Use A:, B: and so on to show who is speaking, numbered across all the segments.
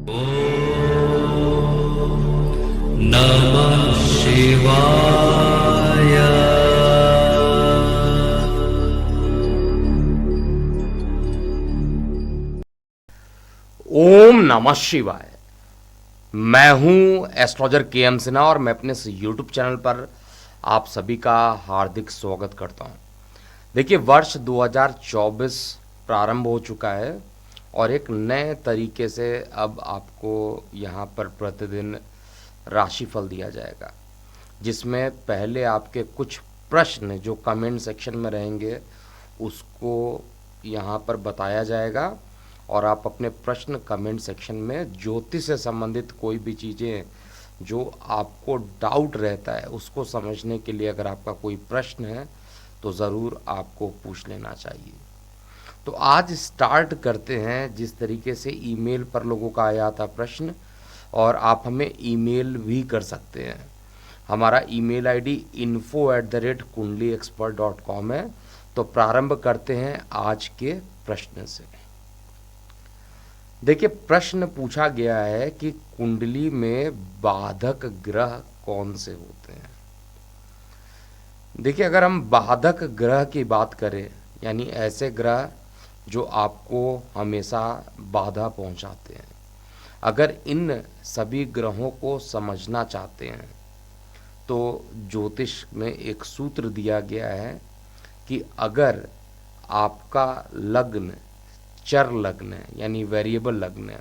A: नमः शिवाय।
B: ओम नमः शिवाय। मैं हूं एस्ट्रोलॉजर के एम सिन्हा और मैं अपने इस यूट्यूब चैनल पर आप सभी का हार्दिक स्वागत करता हूं। देखिए, वर्ष 2024 प्रारंभ हो चुका है और एक नए तरीके से अब आपको यहां पर प्रतिदिन राशिफल दिया जाएगा, जिसमें पहले आपके कुछ प्रश्न जो कमेंट सेक्शन में रहेंगे उसको यहाँ पर बताया जाएगा और आप अपने प्रश्न कमेंट सेक्शन में ज्योतिष से संबंधित कोई भी चीज़ें जो आपको डाउट रहता है उसको समझने के लिए अगर आपका कोई प्रश्न है तो ज़रूर आपको पूछ लेना चाहिए। तो आज स्टार्ट करते हैं। जिस तरीके से ईमेल पर लोगों का आया था प्रश्न, और आप हमें ईमेल भी कर सकते हैं। हमारा ईमेल आईडी info@kundliexpert.com है। तो प्रारंभ करते हैं आज के प्रश्न से। देखिए, प्रश्न पूछा गया है कि कुंडली में बाधक ग्रह कौन से होते हैं। देखिए, अगर हम बाधक ग्रह की बात करें, यानी ऐसे ग्रह जो आपको हमेशा बाधा पहुंचाते हैं, अगर इन सभी ग्रहों को समझना चाहते हैं तो ज्योतिष में एक सूत्र दिया गया है कि अगर आपका लग्न चर लग्न है, यानी वेरिएबल लग्न है।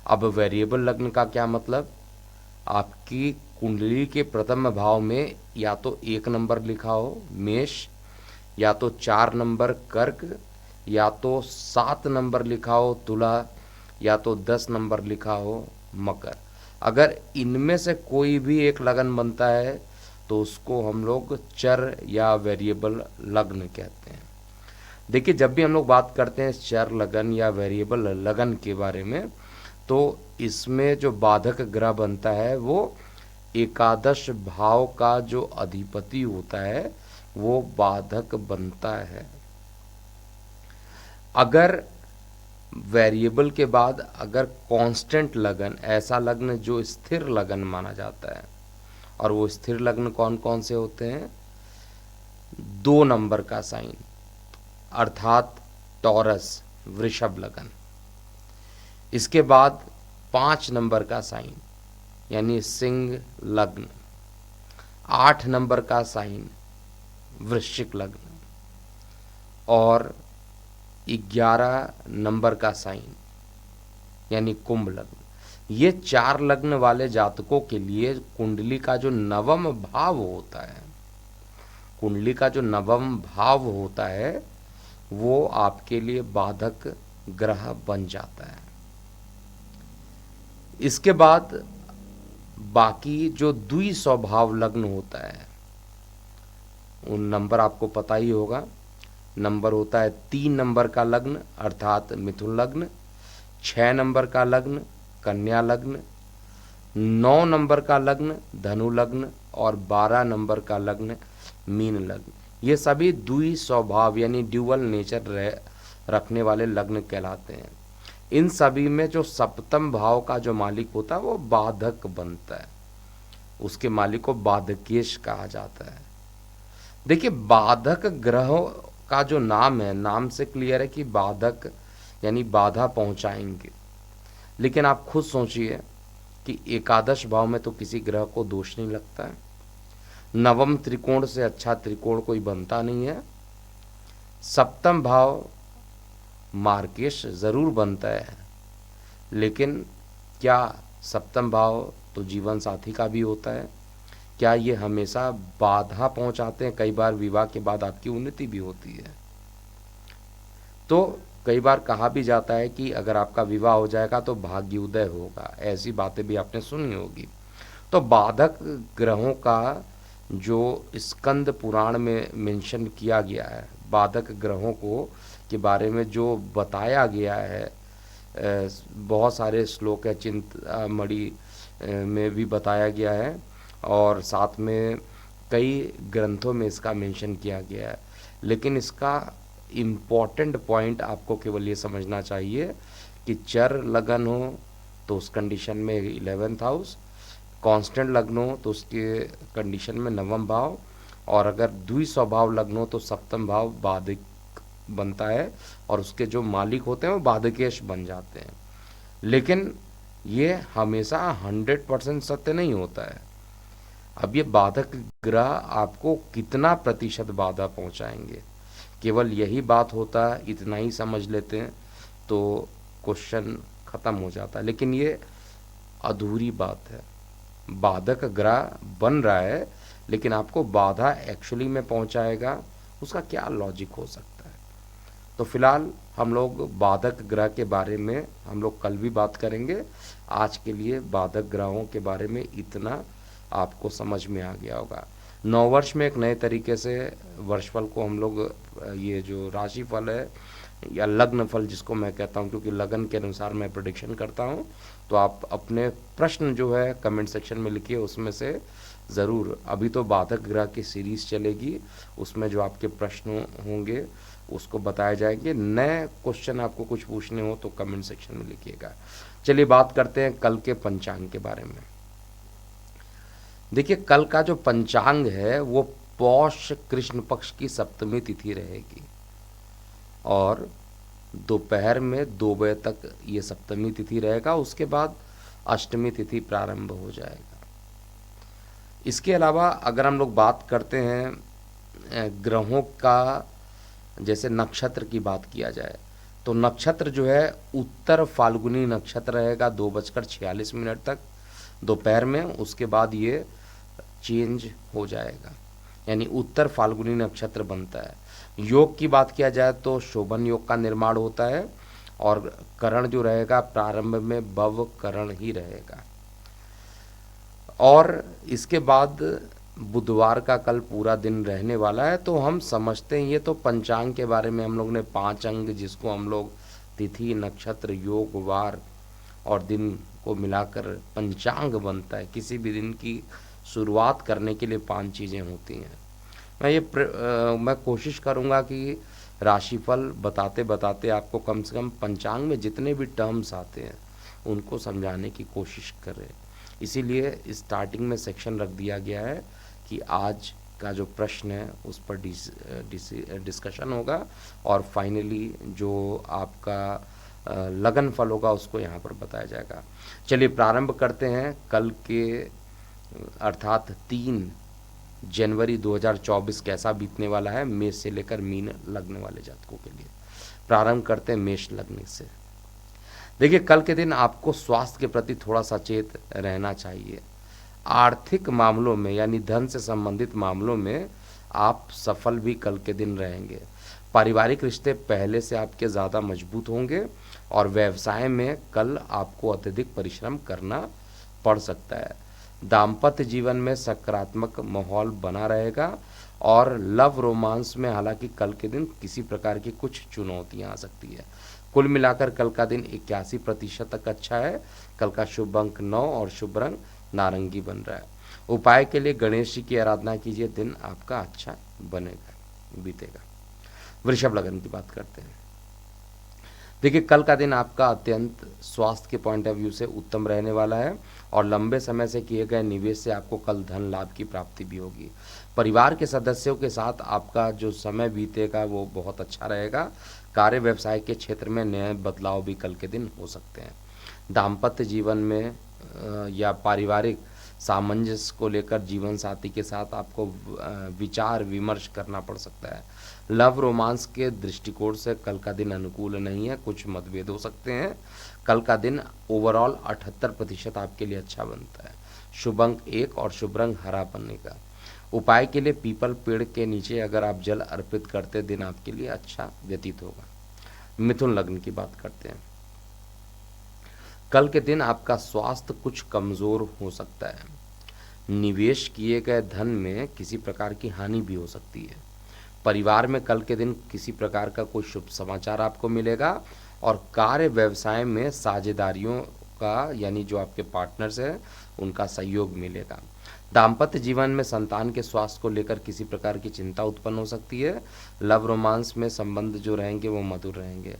B: अब वेरिएबल लग्न का क्या मतलब? आपकी कुंडली के प्रथम भाव में या तो 1 नंबर लिखा हो मेष, या तो 4 नंबर कर्क, या तो 7 नंबर लिखा हो तुला, या तो 10 नंबर लिखा हो मकर। अगर इनमें से कोई भी एक लगन बनता है तो उसको हम लोग चर या वेरिएबल लग्न कहते हैं। देखिए, जब भी हम लोग बात करते हैं चर लगन या वेरिएबल लगन के बारे में, तो इसमें जो बाधक ग्रह बनता है वो एकादश भाव का जो अधिपति होता है वो बाधक बनता है। अगर वेरिएबल के बाद अगर कांस्टेंट लगन, ऐसा लग्न जो स्थिर लगन माना जाता है, और वो स्थिर लग्न कौन कौन से होते हैं? 2 नंबर का साइन, अर्थात टॉरस वृषभ लगन। इसके बाद 5 नंबर का साइन यानी सिंह लग्न, 8 नंबर का साइन वृश्चिक लग्न, और 11 नंबर का साइन यानी कुंभ लग्न। ये 4 लग्न वाले जातकों के लिए कुंडली का जो नवम भाव होता है, कुंडली का जो नवम भाव होता है वो आपके लिए बाधक ग्रह बन जाता है। इसके बाद बाकी जो द्विस्वभाव लग्न होता है, उन नंबर आपको पता ही होगा। नंबर होता है 3 नंबर का लग्न अर्थात मिथुन लग्न, 6 नंबर का लग्न कन्या लग्न, 9 नंबर का लग्न धनु लग्न, और 12 नंबर का लग्न मीन लग्न। ये सभी द्विस्वभाव यानी ड्यूअल नेचर रखने वाले लग्न कहलाते हैं। इन सभी में जो सप्तम भाव का जो मालिक होता है वो बाधक बनता है, उसके मालिक को बाधकेश कहा जाता है। देखिए, बाधक ग्रहों का जो नाम है, नाम से क्लियर है कि बाधक यानी बाधा पहुंचाएंगे। लेकिन आप खुद सोचिए कि एकादश भाव में तो किसी ग्रह को दोष नहीं लगता है। नवम त्रिकोण से अच्छा त्रिकोण कोई बनता नहीं है। सप्तम भाव मार्केश जरूर बनता है, लेकिन क्या सप्तम भाव तो जीवन साथी का भी होता है? क्या ये हमेशा बाधा पहुंचाते हैं? कई बार विवाह के बाद आपकी उन्नति भी होती है। तो कई बार कहा भी जाता है कि अगर आपका विवाह हो जाएगा तो भाग्योदय होगा, ऐसी बातें भी आपने सुनी होगी। तो बाधक ग्रहों का जो स्कंद पुराण में मेंशन किया गया है, बाधक ग्रहों को के बारे में जो बताया गया है, बहुत सारे श्लोक है, चिंतामणि में भी बताया गया है, और साथ में कई ग्रंथों में इसका मेंशन किया गया है। लेकिन इसका इम्पॉर्टेंट पॉइंट आपको केवल ये समझना चाहिए कि चर लगन हो तो उस कंडीशन में 11th हाउस, कांस्टेंट लग्न हो तो उसके कंडीशन में 9वां भाव, और अगर द्विस्वभाव लग्न हो तो 7वां भाव बाधक बनता है और उसके जो मालिक होते हैं वो बाधकेश बन जाते हैं। लेकिन ये हमेशा 100% सत्य नहीं होता है। अब ये बाधक ग्रह आपको कितना प्रतिशत बाधा पहुंचाएंगे, केवल यही बात होता है, इतना ही समझ लेते हैं तो क्वेश्चन ख़त्म हो जाता है। लेकिन ये अधूरी बात है। बाधक ग्रह बन रहा है लेकिन आपको बाधा एक्चुअली में पहुंचाएगा, उसका क्या लॉजिक हो सकता है। तो फिलहाल हम लोग बाधक ग्रह के बारे में हम लोग कल भी बात करेंगे। आज के लिए बाधक ग्रहों के बारे में इतना आपको समझ में आ गया होगा। नववर्ष में एक नए तरीके से वर्षफल को हम लोग ये जो राशिफल है या लग्न फल जिसको मैं कहता हूँ, क्योंकि लगन के अनुसार मैं प्रेडिक्शन करता हूँ, तो आप अपने प्रश्न जो है कमेंट सेक्शन में लिखिए, उसमें से ज़रूर। अभी तो बाधक ग्रह की सीरीज़ चलेगी, उसमें जो आपके प्रश्न होंगे उसको बताए जाएंगे। नए क्वेश्चन आपको कुछ पूछने हो तो कमेंट सेक्शन में लिखिएगा। चलिए बात करते हैं कल के पंचांग के बारे में। देखिए कल का जो पंचांग है वो पौष कृष्ण पक्ष की सप्तमी तिथि रहेगी और दोपहर में 2 बजे तक ये सप्तमी तिथि रहेगा, उसके बाद अष्टमी तिथि प्रारंभ हो जाएगा। इसके अलावा अगर हम लोग बात करते हैं ग्रहों का, जैसे नक्षत्र की बात किया जाए तो नक्षत्र जो है उत्तर फाल्गुनी नक्षत्र रहेगा 2:46 तक दोपहर में, उसके बाद ये चेंज हो जाएगा, यानी उत्तर फाल्गुनी नक्षत्र बनता है। योग की बात किया जाए तो शोभन योग का निर्माण होता है और करण जो रहेगा प्रारंभ में भव करण ही रहेगा। और इसके बाद बुधवार का कल पूरा दिन रहने वाला है। तो हम समझते हैं, ये तो पंचांग के बारे में हम लोग ने 5 अंग जिसको हम लोग तिथि नक्षत्र योग वार और दिन को मिलाकर पंचांग बनता है। किसी भी दिन की शुरुआत करने के लिए 5 चीज़ें होती हैं। मैं कोशिश करूँगा कि राशिफल बताते बताते आपको कम से कम पंचांग में जितने भी टर्म्स आते हैं उनको समझाने की कोशिश करें। इसीलिए स्टार्टिंग में सेक्शन रख दिया गया है कि आज का जो प्रश्न है उस पर डिस्कशन होगा और फाइनली जो आपका लगन फल होगा उसको यहाँ पर बताया जाएगा। चलिए प्रारंभ करते हैं कल के, अर्थात 3 जनवरी 2024 कैसा बीतने वाला है मेष से लेकर मीन लग्न वाले जातकों के लिए। प्रारंभ करते हैं मेष लग्न से। देखिए कल के दिन आपको स्वास्थ्य के प्रति थोड़ा सचेत रहना चाहिए। आर्थिक मामलों में यानी धन से संबंधित मामलों में आप सफल भी कल के दिन रहेंगे। पारिवारिक रिश्ते पहले से आपके ज़्यादा मजबूत होंगे और व्यवसाय में कल आपको अत्यधिक परिश्रम करना पड़ सकता है। दाम्पत्य जीवन में सकारात्मक माहौल बना रहेगा और लव रोमांस में हालांकि कल के दिन किसी प्रकार की कुछ चुनौतियां आ सकती है। कुल मिलाकर कल का दिन 81% तक अच्छा है। कल का शुभ अंक 9 और शुभ रंग नारंगी बन रहा है। उपाय के लिए गणेश जी की आराधना कीजिए, दिन आपका अच्छा बनेगा बीतेगा। वृषभ लग्न की बात करते हैं। देखिए कल का दिन आपका अत्यंत स्वास्थ्य के पॉइंट ऑफ व्यू से उत्तम रहने वाला है और लंबे समय से किए गए निवेश से आपको कल धन लाभ की प्राप्ति भी होगी। परिवार के सदस्यों के साथ आपका जो समय बीतेगा वो बहुत अच्छा रहेगा। कार्य व्यवसाय के क्षेत्र में नए बदलाव भी कल के दिन हो सकते हैं। दाम्पत्य जीवन में या पारिवारिक सामंजस्य को लेकर जीवन साथी के साथ आपको विचार विमर्श करना पड़ सकता है। लव रोमांस के दृष्टिकोण से कल का दिन अनुकूल नहीं है, कुछ मतभेद हो सकते हैं। कल का दिन ओवरऑल 78% आपके लिए अच्छा बनता है। शुभ अंक 1 और शुभ रंग हरा बनने का। उपाय के लिए पीपल पेड़ के नीचे अगर आप जल अर्पित करते दिन आपके लिए अच्छा व्यतीत होगा। मिथुन लग्न की बात करते हैं। कल के दिन आपका स्वास्थ्य कुछ कमज़ोर हो सकता है। निवेश किए गए धन में किसी प्रकार की हानि भी हो सकती है। परिवार में कल के दिन किसी प्रकार का कोई शुभ समाचार आपको मिलेगा और कार्य व्यवसाय में साझेदारियों का यानी जो आपके पार्टनर्स हैं उनका सहयोग मिलेगा। दाम्पत्य जीवन में संतान के स्वास्थ्य को लेकर किसी प्रकार की चिंता उत्पन्न हो सकती है। लव रोमांस में संबंध जो रहेंगे वो मधुर रहेंगे।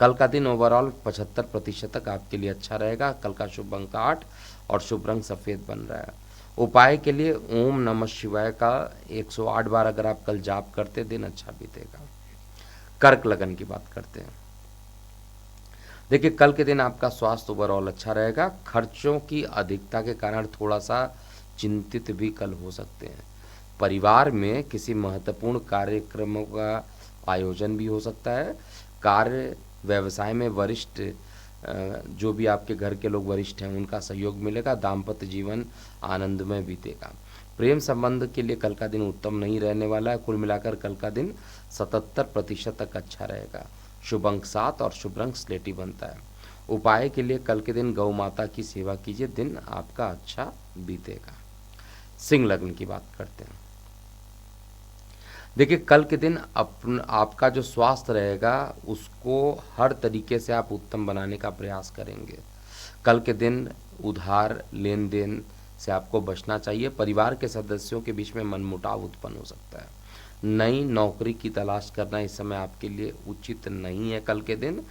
B: कल का दिन ओवरऑल 75% तक आपके लिए अच्छा रहेगा। कल का शुभ अंक 8 और शुभ रंग सफ़ेद बन रहा है। उपाय के लिए ओम नमः शिवाय का 108 बार अगर आप कल जाप करते दिन अच्छा बीतेगा। कर्क लगन की बात करते हैं। देखिए कल के दिन आपका स्वास्थ्य ओवरऑल अच्छा रहेगा। खर्चों की अधिकता के कारण थोड़ा सा चिंतित भी कल हो सकते हैं। परिवार में किसी महत्वपूर्ण कार्यक्रमों का आयोजन भी हो सकता है। कार्य व्यवसाय में वरिष्ठ जो भी आपके घर के लोग वरिष्ठ हैं उनका सहयोग मिलेगा। दाम्पत्य जीवन आनंदमय बीतेगा। प्रेम संबंध के लिए कल का दिन उत्तम नहीं रहने वाला है। कुल मिलाकर कल का दिन 77% तक अच्छा रहेगा। शुभ अंक 7 और शुभ रंग स्लेटी बनता है। उपाय के लिए कल के दिन गौ माता की सेवा कीजिए, दिन आपका अच्छा बीतेगा। सिंह लग्न की बात करते हैं। देखिए कल के दिन आपका जो स्वास्थ्य रहेगा उसको हर तरीके से आप उत्तम बनाने का प्रयास करेंगे। कल के दिन उधार लेन देन से आपको बचना चाहिए। परिवार के सदस्यों के बीच में मनमुटाव उत्पन्न हो सकता है। नई नौकरी की तलाश करना इस समय आपके लिए उचित नहीं है कल के दिन,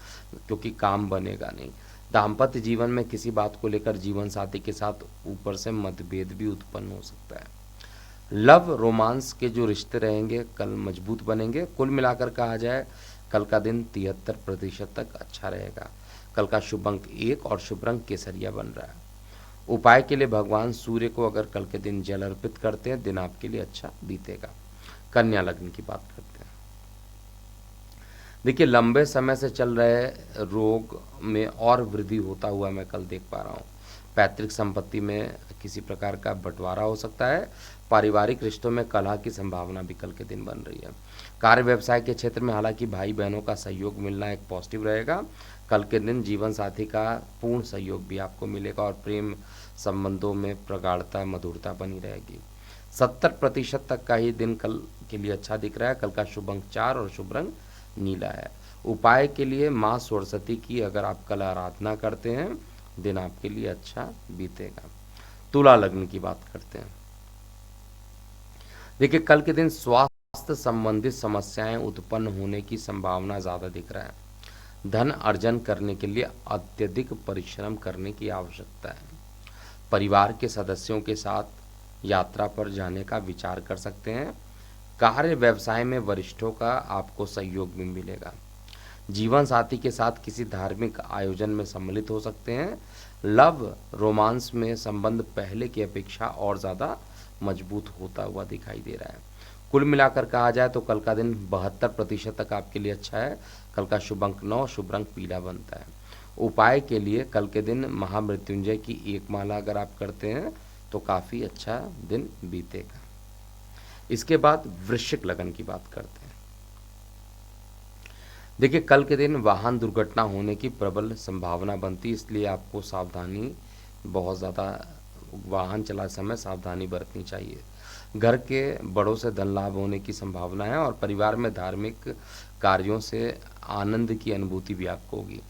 B: क्योंकि काम बनेगा नहीं। दाम्पत्य जीवन में किसी बात को लेकर जीवन साथी के साथ ऊपर से मतभेद भी उत्पन्न हो सकता है। लव रोमांस के जो रिश्ते रहेंगे कल मजबूत बनेंगे। कुल मिलाकर कहा जाए कल का दिन 73% तक अच्छा रहेगा। कल का शुभ अंक 1 और शुभ रंग केसरिया बन रहा है। उपाय के लिए भगवान सूर्य को अगर कल के दिन जल अर्पित करते हैं दिन आपके लिए अच्छा बीतेगा। कन्या लग्न की बात करते हैं। देखिए लंबे समय से चल रहे रोग में और वृद्धि होता हुआ मैं कल देख पा रहा हूँ। पैतृक संपत्ति में किसी प्रकार का बंटवारा हो सकता है। पारिवारिक रिश्तों में कलह की संभावना भी कल के दिन बन रही है। कार्य व्यवसाय के क्षेत्र में हालांकि भाई बहनों का सहयोग मिलना एक पॉजिटिव रहेगा। कल के दिन जीवन साथी का पूर्ण सहयोग भी आपको मिलेगा और प्रेम संबंधों में प्रगाढ़ता मधुरता बनी रहेगी। 70% तक का ही दिन कल के लिए अच्छा दिख रहा है। कल का शुभ अंक 4 और शुभ रंग नीला है। उपाय के लिए माँ सरस्वती की अगर आप कल आराधना करते हैं दिन आपके लिए अच्छा बीतेगा। तुला लग्न की बात करते हैं। देखिए कल के दिन स्वास्थ्य संबंधित समस्याएं उत्पन्न होने की संभावना ज़्यादा दिख रहा है। धन अर्जन करने के लिए अत्यधिक परिश्रम करने की आवश्यकता है। परिवार के सदस्यों के साथ यात्रा पर जाने का विचार कर सकते हैं। कार्य व्यवसाय में वरिष्ठों का आपको सहयोग भी मिलेगा। जीवन साथी के साथ किसी धार्मिक आयोजन में सम्मिलित हो सकते हैं। लव रोमांस में संबंध पहले की अपेक्षा और ज़्यादा मजबूत होता हुआ दिखाई दे रहा है। कुल मिलाकर कहा जाए तो कल का दिन 72% तक आपके लिए अच्छा है। कल का शुभ अंक 9, शुभ रंग पीला बनता है। उपाय के लिए कल के दिन महामृत्युंजय की एक माला अगर आप करते हैं तो काफ़ी अच्छा दिन बीतेगा। इसके बाद वृश्चिक लगन की बात करते हैं। देखिए कल के दिन वाहन दुर्घटना होने की प्रबल संभावना बनती है, इसलिए आपको सावधानी बहुत ज़्यादा वाहन चलाते समय सावधानी बरतनी चाहिए। घर के बड़ों से धन लाभ होने की संभावना है और परिवार में धार्मिक कार्यों से आनंद की अनुभूति भी आपको होगी।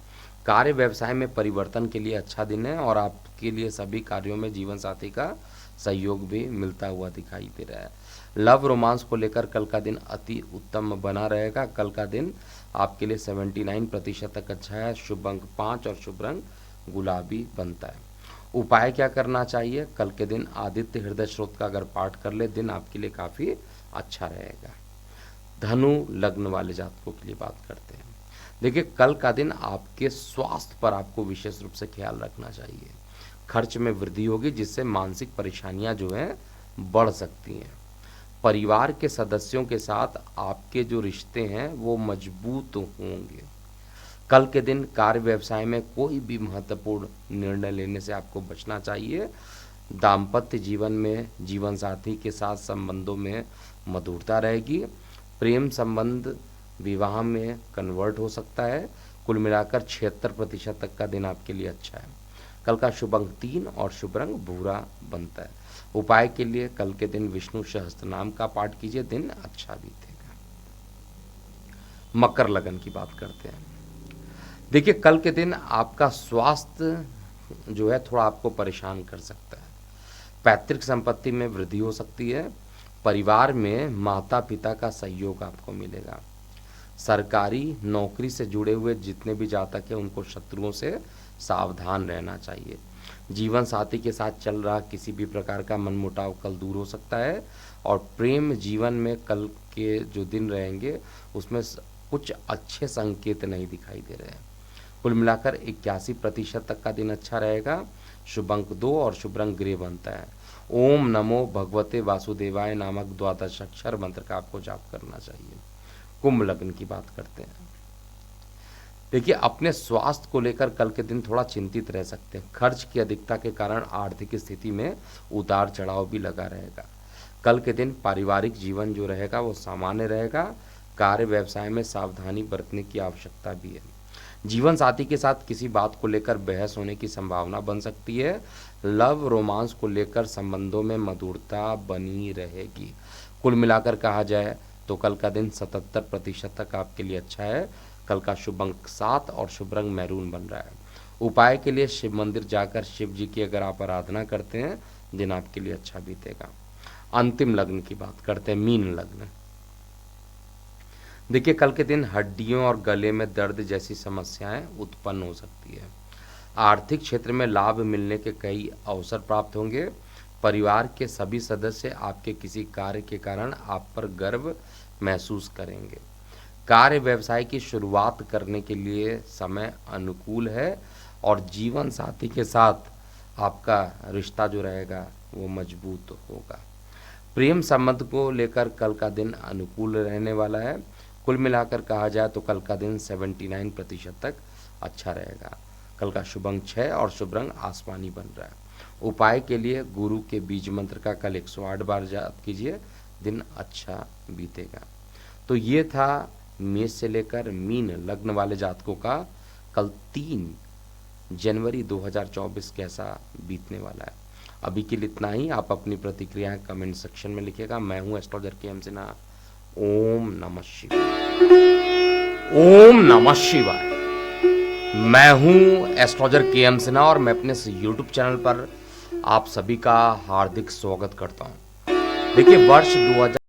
B: कार्य व्यवसाय में परिवर्तन के लिए अच्छा दिन है और आपके लिए सभी कार्यों में जीवन साथी का सहयोग भी मिलता हुआ दिखाई दे रहा है। लव रोमांस को लेकर कल का दिन अति उत्तम बना रहेगा। कल का दिन आपके लिए 79% तक अच्छा है। शुभ अंक 5 और शुभ रंग गुलाबी बनता है। उपाय क्या करना चाहिए? कल के दिन आदित्य हृदय स्रोत का अगर पाठ कर ले दिन आपके लिए काफ़ी अच्छा रहेगा। धनु लग्न वाले जातकों के लिए बात करते हैं। देखिए कल का दिन आपके स्वास्थ्य पर आपको विशेष रूप से ख्याल रखना चाहिए। खर्च में वृद्धि होगी जिससे मानसिक परेशानियां जो हैं बढ़ सकती हैं। परिवार के सदस्यों के साथ आपके जो रिश्ते हैं वो मजबूत होंगे। कल के दिन कार्य व्यवसाय में कोई भी महत्वपूर्ण निर्णय लेने से आपको बचना चाहिए। दाम्पत्य जीवन में जीवन साथी के साथ संबंधों में मधुरता रहेगी। प्रेम संबंध विवाह में कन्वर्ट हो सकता है। कुल मिलाकर 76% तक का दिन आपके लिए अच्छा है। कल का शुभ अंक 3 और शुभ रंग भूरा बनता है। उपाय के लिए कल के दिन विष्णु सहस्त्र नाम का पाठ कीजिए, दिन अच्छा बीतेगा। मकर लगन की बात करते हैं। देखिए कल के दिन आपका स्वास्थ्य जो है थोड़ा आपको परेशान कर सकता है। पैतृक संपत्ति में वृद्धि हो सकती है। परिवार में माता पिता का सहयोग आपको मिलेगा। सरकारी नौकरी से जुड़े हुए जितने भी जातक हैं उनको शत्रुओं से सावधान रहना चाहिए। जीवन साथी के साथ चल रहा किसी भी प्रकार का मनमुटाव कल दूर हो सकता है और प्रेम जीवन में कल के जो दिन रहेंगे उसमें कुछ अच्छे संकेत नहीं दिखाई दे रहे हैं। कुल मिलाकर 81% तक का दिन अच्छा रहेगा। शुभ अंक 2 और शुभ रंग ग्रे बनता है। ओम नमो भगवते वासुदेवाय नामक द्वादश अक्षर मंत्र का आपको जाप करना चाहिए। कुंभ लग्न की बात करते हैं। देखिए, अपने स्वास्थ्य को लेकर कल के दिन थोड़ा चिंतित रह सकते हैं। खर्च की अधिकता के कारण आर्थिक स्थिति में उतार चढ़ाव भी लगा रहेगा। कल के दिन पारिवारिक जीवन जो रहेगा वो सामान्य रहेगा। कार्य व्यवसाय में सावधानी बरतने की आवश्यकता भी है। जीवन साथी के साथ किसी बात को लेकर बहस होने की संभावना बन सकती है। लव रोमांस को लेकर संबंधों में मधुरता बनी रहेगी। कुल मिलाकर कहा जाए तो कल का दिन 77% तक आपके लिए अच्छा है। कल का शुभ अंक 7 और शुभ रंग मैरून बन रहा है। उपाय के लिए शिव मंदिर जाकर शिव जी की अगर आप आराधना करते हैं दिन आपके लिए अच्छा बीतेगा। अंतिम लग्न की बात करते हैं, मीन लग्न। देखिए, कल के दिन हड्डियों और गले में दर्द जैसी समस्याएं उत्पन्न हो सकती है। आर्थिक क्षेत्र में लाभ मिलने के कई अवसर प्राप्त होंगे। परिवार के सभी सदस्य आपके किसी कार्य के कारण आप पर गर्व महसूस करेंगे। कार्य व्यवसाय की शुरुआत करने के लिए समय अनुकूल है और जीवन साथी के साथ आपका रिश्ता जो रहेगा वो मजबूत होगा। प्रेम संबंध को लेकर कल का दिन अनुकूल रहने वाला है। कुल मिलाकर कहा जाए तो कल का दिन 79% तक अच्छा रहेगा। कल का शुभ अंक 6 और शुभ रंग आसमानी बन रहा है। उपाय के लिए गुरु के बीज मंत्र का कल 108 बार जाप कीजिए, दिन अच्छा बीतेगा। तो ये था मेष से लेकर मीन लग्न वाले जातकों का कल 3 जनवरी 2024 कैसा बीतने वाला है। अभी के लिए इतना ही। आप अपनी प्रतिक्रियाएं कमेंट सेक्शन में लिखिएगा। मैं हूं एस्ट्रोलॉजर के सिन्हा। ओम नमः शिवाय। ओम नमः शिवाय। मैं हूं एस्ट्रोलॉजर के सिन्हा और मैं अपने यूट्यूब चैनल पर आप सभी का हार्दिक स्वागत करता हूं। देखिए, वर्ष 2000